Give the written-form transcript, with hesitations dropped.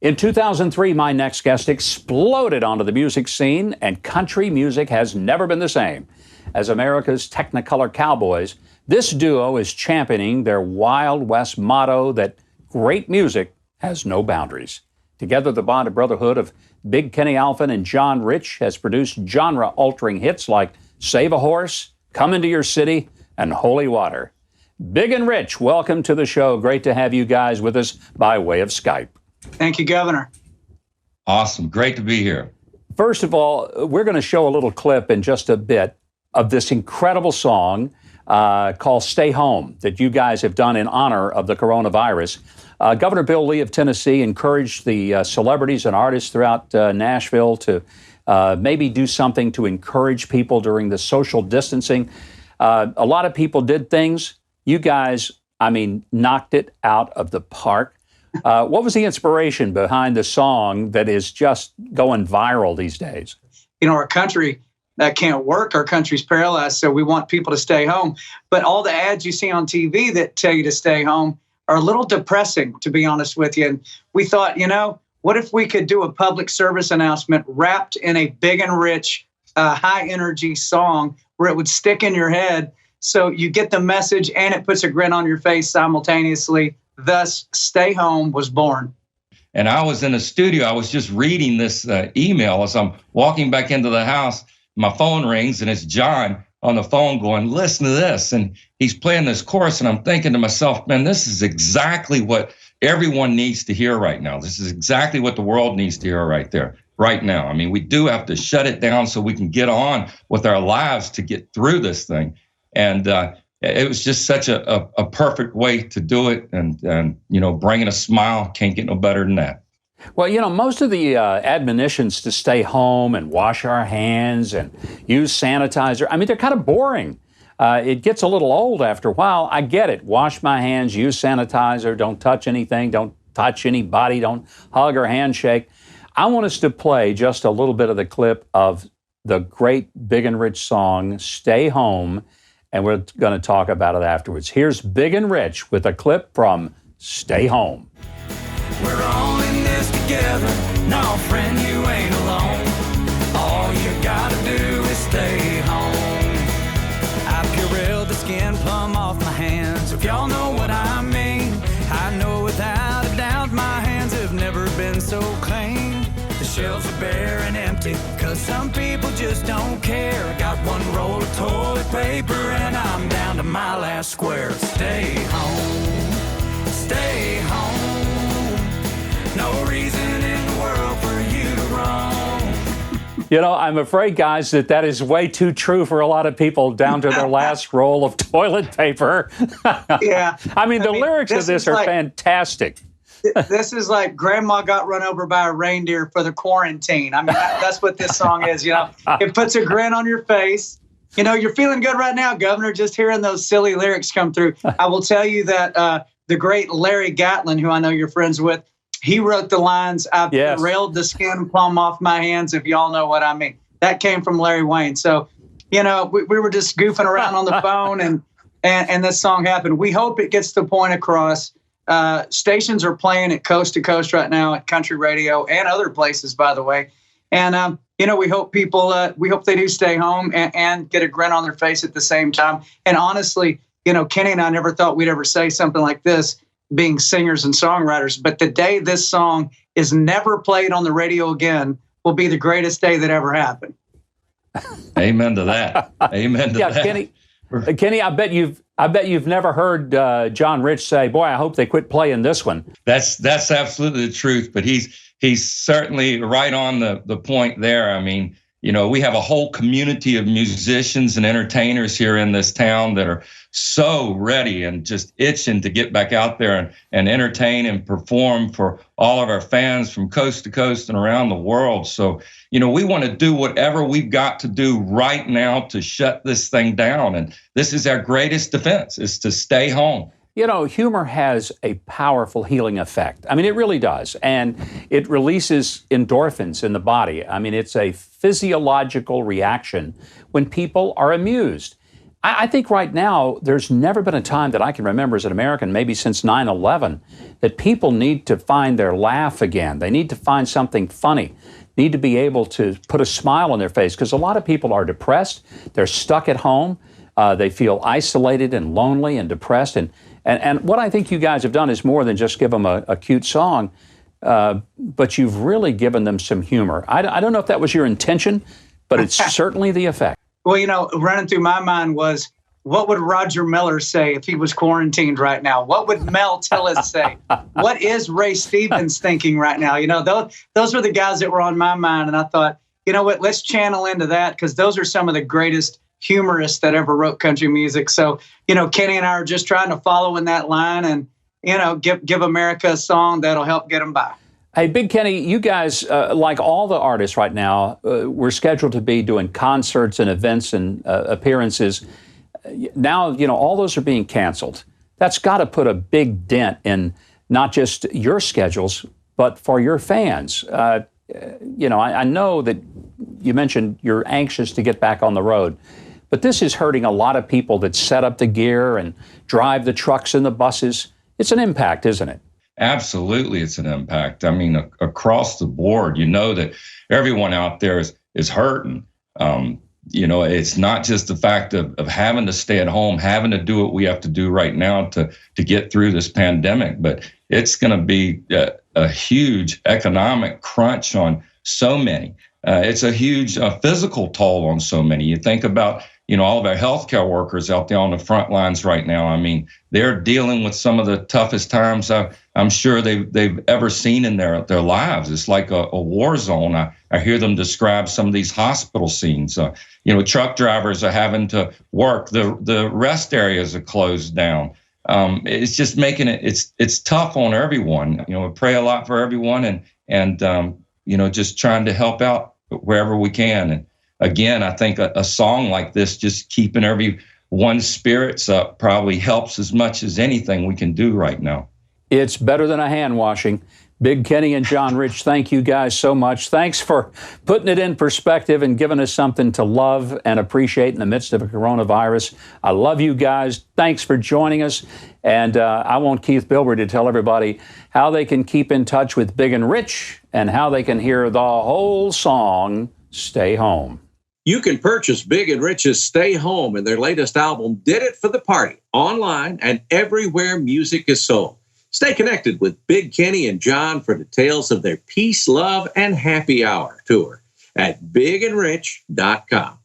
In 2003, my next guest exploded onto the music scene, and country music has never been the same. As America's Technicolor Cowboys, this duo is championing their Wild West motto that great music has no boundaries. Together, the bond of brotherhood of Big Kenny Alphin and John Rich has produced genre-altering hits like Save a Horse, Come Into Your City, and Holy Water. Big and Rich, welcome to the show. Great to have you guys with us by way of Skype. Thank you, Governor. Awesome. Great to be here. First of all, we're going to show a little clip in just a bit of this incredible song called Stay Home that you guys have done in honor of the coronavirus. Governor Bill Lee of Tennessee encouraged the celebrities and artists throughout Nashville to maybe do something to encourage people during the social distancing. A lot of people did things. You guys, knocked it out of the park. What was the inspiration behind the song that is just going viral these days? You know, our country can't work. Our country's paralyzed, so we want people to stay home. But all the ads you see on TV that tell you to stay home are a little depressing, to be honest with you. And we thought, what if we could do a public service announcement wrapped in a big and rich, high-energy song where it would stick in your head so you get the message and it puts a grin on your face simultaneously. Thus, Stay Home was born. And I was in the studio. I was just reading this email as I'm walking back into the house. My phone rings, and it's John on the phone going, listen to this. And he's playing this chorus, and I'm thinking to myself, man, this is exactly what everyone needs to hear right now. This is exactly what the world needs to hear right there, right now. We do have to shut it down so we can get on with our lives to get through this thing. And it was just such a perfect way to do it. And bringing a smile, can't get no better than that. Well, most of the admonitions to stay home and wash our hands and use sanitizer, they're kind of boring. It gets a little old after a while. I get it. Wash my hands, use sanitizer, don't touch anything, don't touch anybody, don't hug or handshake. I want us to play just a little bit of the clip of the great Big and Rich song, Stay Home, and we're going to talk about it afterwards. Here's Big and Rich with a clip from Stay Home. We're all in this together. No, friend, you ain't alone. All you gotta do is stay home. I Purelled the skin plumb off my hands, if y'all know what I mean. I know without a doubt my hands have never been so clean. The shelves are bare and empty, cause some people just don't care. I got one roll of toilet paper and I'm down to my last square. Stay home, stay home. No reason in the world for you to roam. I'm afraid, guys, that is way too true for a lot of people down to their last roll of toilet paper. Yeah. The lyrics of this are fantastic. This is like grandma got run over by a reindeer for the quarantine. That's what this song is, It puts a grin on your face. You're feeling good right now, Governor, just hearing those silly lyrics come through. I will tell you that the great Larry Gatlin, who I know you're friends with, he wrote the lines, I railed the skin plumb off my hands, if y'all know what I mean. That came from Larry Wayne. So, we were just goofing around on the phone and this song happened. We hope it gets the point across. Stations are playing it coast to coast right now at country radio and other places, by the way. And, we hope we hope they do stay home and get a grin on their face at the same time. And honestly, Kenny and I never thought we'd ever say something like this, being singers and songwriters, but the day this song is never played on the radio again will be the greatest day that ever happened. Amen to that. Amen to that. Kenny, I bet you've never heard John Rich say, "Boy, I hope they quit playing this one." That's absolutely the truth, but he's certainly right on the point there. We have a whole community of musicians and entertainers here in this town that are so ready and just itching to get back out there and entertain and perform for all of our fans from coast to coast and around the world. So, we want to do whatever we've got to do right now to shut this thing down. And this is our greatest defense, is to stay home. Humor has a powerful healing effect. It really does. And it releases endorphins in the body. It's a physiological reaction when people are amused. I think right now, there's never been a time that I can remember as an American, maybe since 9/11, that people need to find their laugh again. They need to find something funny, need to be able to put a smile on their face, because a lot of people are depressed. They're stuck at home. They feel isolated and lonely and depressed. And what I think you guys have done is more than just give them a cute song, but you've really given them some humor. I don't know if that was your intention, but it's certainly the effect. Well, running through my mind was, what would Roger Miller say if he was quarantined right now? What would Mel Tillis say? What is Ray Stevens thinking right now? Those were the guys that were on my mind. And I thought, you know what, let's channel into that, because those are some of the greatest humorists that ever wrote country music. So, Kenny and I are just trying to follow in that line and, give America a song that'll help get them by. Hey, Big Kenny, you guys, like all the artists right now, we're scheduled to be doing concerts and events and appearances. Now, all those are being canceled. That's got to put a big dent in not just your schedules, but for your fans. I know that you mentioned you're anxious to get back on the road, but this is hurting a lot of people that set up the gear and drive the trucks and the buses. It's an impact, isn't it? Absolutely, it's an impact. I mean, across the board, that everyone out there is hurting. It's not just the fact of having to stay at home, having to do what we have to do right now to get through this pandemic, but it's going to be a huge economic crunch on so many. It's a huge physical toll on so many. You think about, all of our healthcare workers out there on the front lines right now. I mean, they're dealing with some of the toughest times I'm sure they've ever seen in their lives. It's like a war zone. I hear them describe some of these hospital scenes. Truck drivers are having to work. The rest areas are closed down. It's just making it's tough on everyone. We pray a lot for everyone and just trying to help out wherever we can. And again, I think a song like this, just keeping everyone's spirits up, probably helps as much as anything we can do right now. It's better than a hand washing. Big Kenny and John Rich, thank you guys so much. Thanks for putting it in perspective and giving us something to love and appreciate in the midst of a coronavirus. I love you guys. Thanks for joining us. And I want Keith Bilbrey to tell everybody how they can keep in touch with Big and Rich and how they can hear the whole song, Stay Home. You can purchase Big and Rich's Stay Home and their latest album, Did It for the Party, online and everywhere music is sold. Stay connected with Big Kenny and John for details of their Peace, Love, and Happy Hour tour at bigandrich.com.